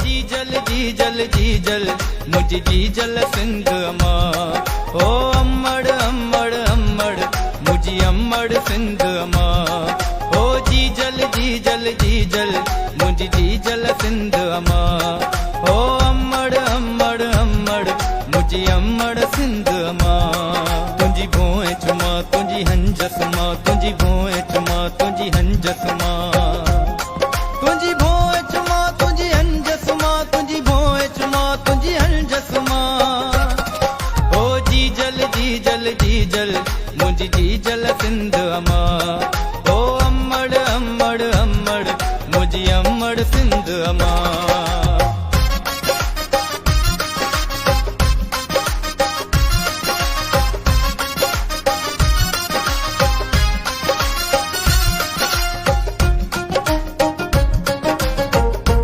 जीजल मुझी जीजल सिंध अम्मा ओ अम्मड़ अम्मड़ अम्मड़ मुझी अम्मड़ सिंध अम्मा ओ जीजल मुझी जीजल सिंध अम्मा ओ अम्मड़ अम्मड़ अम्मड़ मुझी अम्मड़ सिंध अम्मा तुझी भोए चुमा तुझी हंजस मां तुझी भोए चुमा तुझी हंजस मां तुझी भोए चुमा तुझी हंजस मां तुझी भोए चुमा तुझी हंजस मां ओ जीजल मुझी जीजल सिंध अम्मा ओ अम्मड़ अम्मड़ अम्मड़ मुझी अम्मड़ सिंध अम्मा।